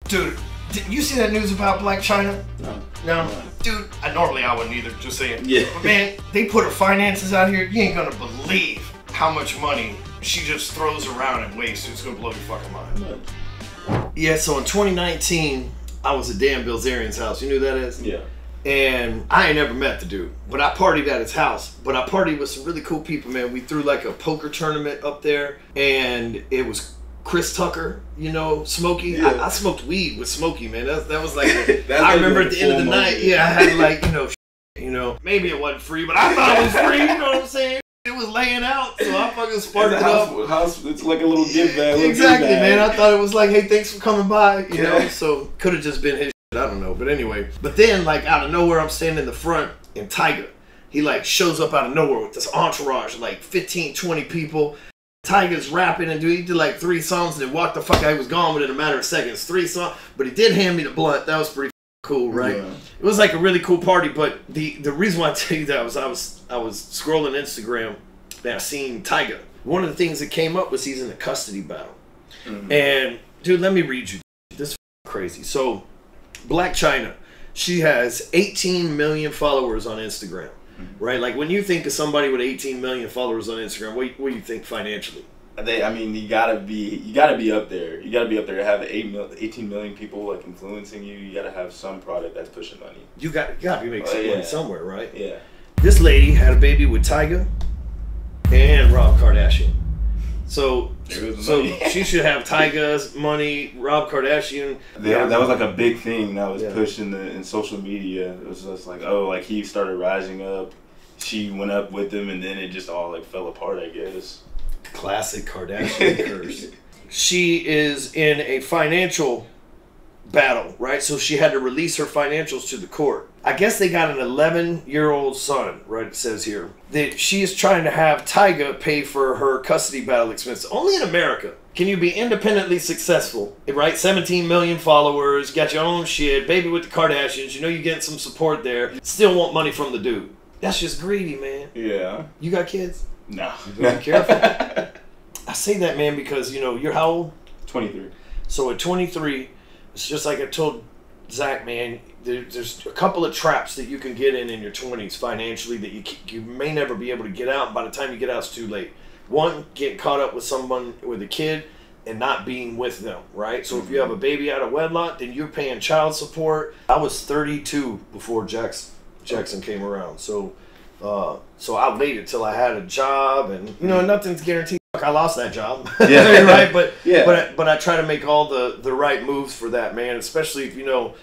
Dude, did you see that news about Blac Chyna? No. No? Dude, normally I wouldn't either, just saying. Yeah. But man, they put her finances out here. You ain't gonna believe how much money she just throws around and wastes. It's gonna blow your fucking mind. Yeah, so in 2019, I was at Dan Bilzerian's house. You knew who that is? Yeah. And I ain't never met the dude, but I partied at his house. But I partied with some really cool people, man. We threw like a poker tournament up there, and it was Chris Tucker, you know, Smokey. Yeah. I smoked weed with Smokey, man. That was like, That's I like remember a at the end of the full night, moment. yeah, I had like, you know, maybe it wasn't free, but I thought it was free, you know what I'm saying? It was laying out, so I fucking sparked it up. It's like a little gift bag. Exactly, man. I thought it was like, hey, thanks for coming by, you know? Yeah. So could have just been his shit, I don't know. But anyway, but then like out of nowhere, I'm standing in the front and Tyga, he like shows up out of nowhere with this entourage of like 15, 20 people. Tyga's rapping and he did like 3 songs and then walked the fuck out. He was gone within a matter of seconds. 3 songs, but he did hand me the blunt. That was pretty cool, right? Yeah. It was like a really cool party. But the reason why I tell you that was I was scrolling Instagram and I seen Tyga. One of the things that came up was he's in a custody battle. Mm-hmm. And dude, let me read you. This is crazy. So Blac Chyna, she has 18 million followers on Instagram. Right, like when you think of somebody with 18 million followers on Instagram, what do you think financially? I mean, you gotta be up there. You gotta be up there to have 18 million people like influencing you. You gotta have some product that's pushing money. You got to be making some money somewhere, right? Yeah. This lady had a baby with Tyga and Rob Kardashian. So she should have Tyga's money, Rob Kardashian. That was like a big thing that was pushed in social media. It was just like, oh, like he started rising up. She went up with him, and then it just all like fell apart, I guess. Classic Kardashian curse. She is in a financial battle, right? So she had to release her financials to the court. I guess they got an 11-year-old son, right? It says here that she is trying to have Tyga pay for her custody battle expenses. Only in America can you be independently successful, right? 17 million followers, got your own shit, baby with the Kardashians, you know you're getting some support there, still want money from the dude. That's just greedy, man. Yeah. You got kids? No. You gotta be careful. I say that, man, because, you know, you're how old? 23. So at 23, it's just like I told Zach, man, there's a couple of traps that you can get in your 20s financially that you may never be able to get out. By the time you get out, it's too late. One, getting caught up with someone, with a kid, and not being with them, right? So if you have a baby out of wedlock, then you're paying child support. I was 32 before Jackson came around. So I waited till I had a job, and, you know, nothing's guaranteed. I lost that job, yeah. right? But I try to make all the right moves for that, man. Especially if, you know,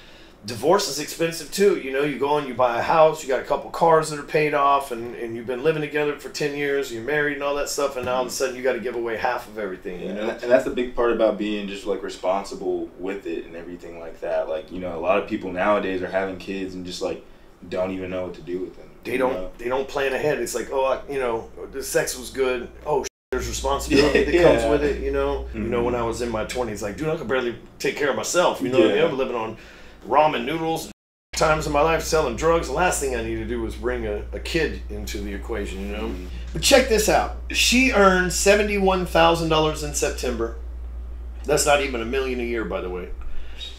divorce is expensive too. You know, you go and you buy a house, you got a couple cars that are paid off, and you've been living together for 10 years, you're married and all that stuff, and now all of a sudden you got to give away half of everything. Yeah, you know, and that's the big part about being just like responsible with it and everything like that. Like, you know, a lot of people nowadays are having kids and just like don't even know what to do with them. They don't plan ahead. It's like, oh, you know, the sex was good. Oh, there's responsibility that comes with it, you know. Mm-hmm. You know, when I was in my 20s, like, dude, I could barely take care of myself. You know what I mean? I'm living on ramen noodles. Times in my life selling drugs. The last thing I need to do was bring a kid into the equation, you know. Mm-hmm. But check this out. She earned $71,000 in September. That's not even $1 million a year, by the way.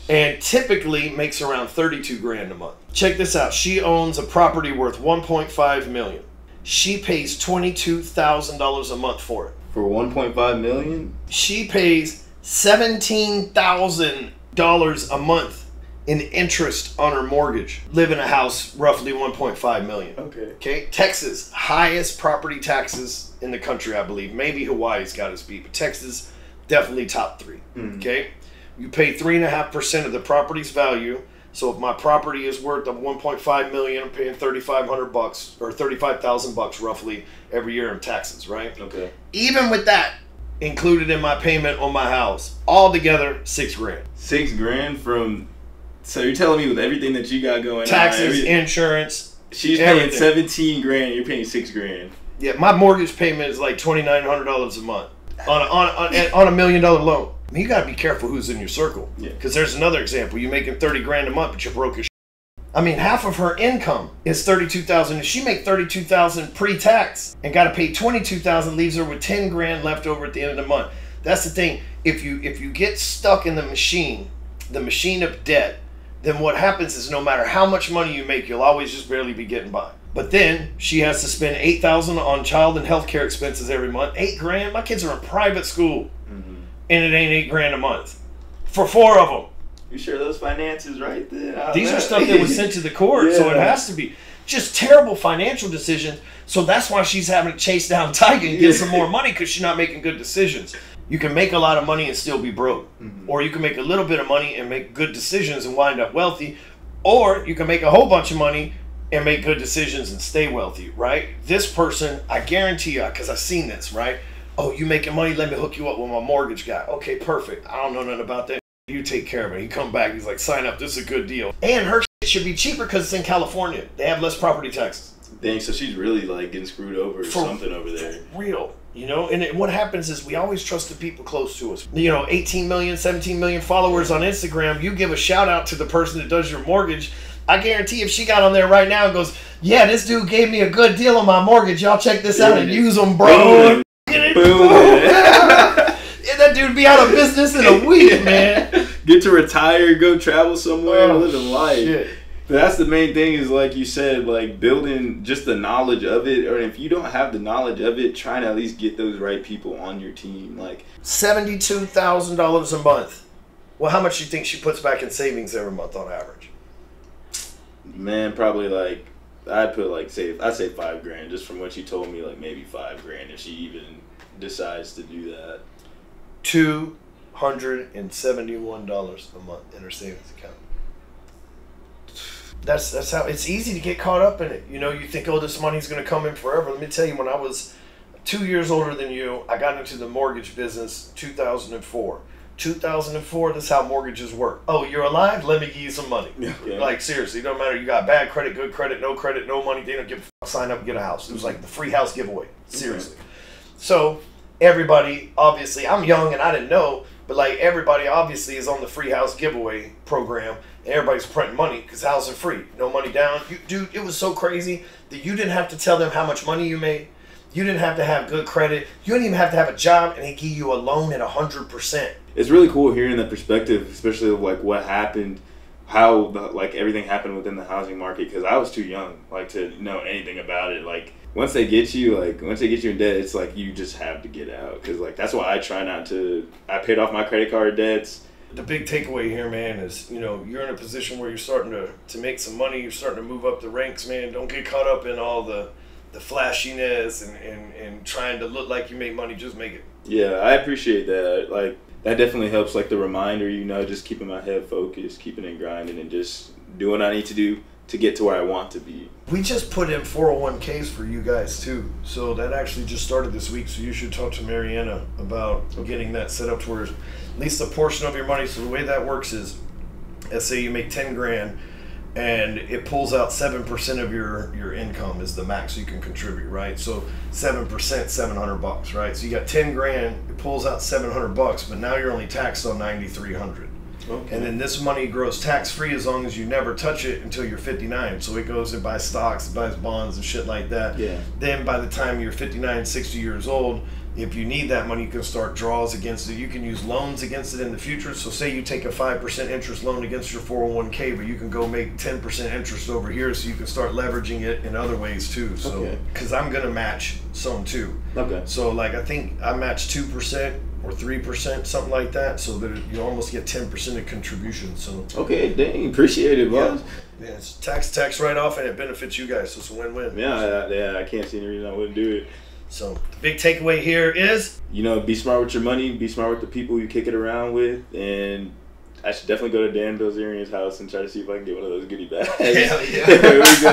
And typically makes around 32 grand a month. Check this out. She owns a property worth $1.5 million. She pays $22,000 a month for it. For $1.5 million? She pays $17,000 a month in interest on her mortgage. Live in a house roughly $1.5 million. Okay. Texas, highest property taxes in the country, I believe. Maybe Hawaii's got its beat, but Texas definitely top 3. Mm-hmm. Okay. You pay 3.5% of the property's value. So if my property is worth of $1.5 million, I'm paying $3,500 or $35,000 roughly every year in taxes, right? Okay. Even with that included in my payment on my house, altogether $6 grand. $6 grand from. So you're telling me with everything that you got going taxes, insurance, she's paying 17 grand. You're paying $6 grand. Yeah, my mortgage payment is like $2,900 a month on $1 million loan. I mean, you got to be careful who's in your circle. Yeah. Because there's another example. You're making 30 grand a month, but you're broke as shit. I mean, half of her income is $32,000. If she make $32,000 pre-tax and got to pay $22,000, leaves her with 10 grand left over at the end of the month. That's the thing. If you get stuck in the machine the machine of debt, then what happens is no matter how much money you make, you'll always just barely be getting by. But then she has to spend $8,000 on child and health care expenses every month. $8,000. My kids are in private school, and it ain't $8,000 a month for 4 of them. You sure those finances right there? These are stuff that was sent to the court, so it has to be just terrible financial decisions. So that's why she's having to chase down Tyga and get some more money, because she's not making good decisions. You can make a lot of money and still be broke, or you can make a little bit of money and make good decisions and wind up wealthy, or you can make a whole bunch of money and make good decisions and stay wealthy, right? This person, I guarantee you, because I've seen this, right? Oh, you making money? Let me hook you up with my mortgage guy. Okay, perfect. I don't know nothing about that. You take care of it. He come back. He's like, sign up. This is a good deal. And her shit should be cheaper because it's in California. They have less property taxes. Dang, so she's really like getting screwed over or something over there. Real. You know, and what happens is we always trust the people close to us. You know, 18 million, 17 million followers on Instagram. You give a shout out to the person that does your mortgage. I guarantee if she got on there right now and goes, yeah, this dude gave me a good deal on my mortgage. Y'all check this out and use them, bro. And that dude be out of business in a week, man. Get to retire, go travel somewhere, live a life. Shit. But that's the main thing is, like you said, like building just the knowledge of it. Or if you don't have the knowledge of it, trying to at least get those right people on your team. Like $72,000 a month. Well, how much do you think she puts back in savings every month on average? Man, probably like I'd say $5,000 just from what you told me. Like maybe $5,000 if she even decides to do that. $271 a month in her savings account. That's how it's easy to get caught up in it. You know, you think, oh, this money's going to come in forever. Let me tell you, when I was 2 years older than you, I got into the mortgage business 2004. 2004, this is how mortgages work. Oh, you're alive? Let me give you some money. Yeah. Like, seriously, it don't matter. You got bad credit, good credit, no money. They don't give a fuck. Sign up and get a house. It was like the free house giveaway. Seriously. So everybody, obviously, I'm young and I didn't know, but like everybody obviously is on the free house giveaway program. And everybody's printing money because houses are free. No money down. Dude, it was so crazy that you didn't have to tell them how much money you made. You didn't have to have good credit. You didn't even have to have a job, and they give you a loan at 100%. It's really cool hearing that perspective, especially of like what happened, how like everything happened within the housing market. Because I was too young like to know anything about it. Like once they get you in debt, it's like you just have to get out. Because like that's why I try not to. I paid off my credit card debts. The big takeaway here, man, is, you know, you're in a position where you're starting to make some money. You're starting to move up the ranks, man. Don't get caught up in all the flashiness and trying to look like you make money. Just make it. Yeah, I appreciate that. Like that definitely helps. Like the reminder, you know, just keeping my head focused, keeping it grinding, and just doing what I need to do to get to where I want to be. We just put in 401ks for you guys too, so that actually just started this week. So you should talk to Mariana about getting that set up to where at least a portion of your money. So the way that works is, let's say you make 10 grand. And it pulls out 7% of your income is the max you can contribute, right? So 7%, $700, right? So you got 10 grand, it pulls out $700, but now you're only taxed on $9,300. Okay. And then this money grows tax-free as long as you never touch it until you're 59. So it goes and buys stocks, it buys bonds and shit like that. Yeah. Then by the time you're 59, 60 years old, if you need that money, you can start draws against it. You can use loans against it in the future. So say you take a 5% interest loan against your 401k, but you can go make 10% interest over here, so you can start leveraging it in other ways too. So, because I'm going to match some too. Okay. So like I think I match 2% or 3%, something like that, so that you almost get 10% of contribution. So okay, dang, appreciate it, boss. Yeah, it's tax write-off, and it benefits you guys, so it's a win-win. Yeah, I can't see any reason I wouldn't do it. So the big takeaway here is, you know, be smart with your money, be smart with the people you kick it around with, and I should definitely go to Dan Bilzerian's house and try to see if I can get one of those goodie bags. Hell yeah. There we go.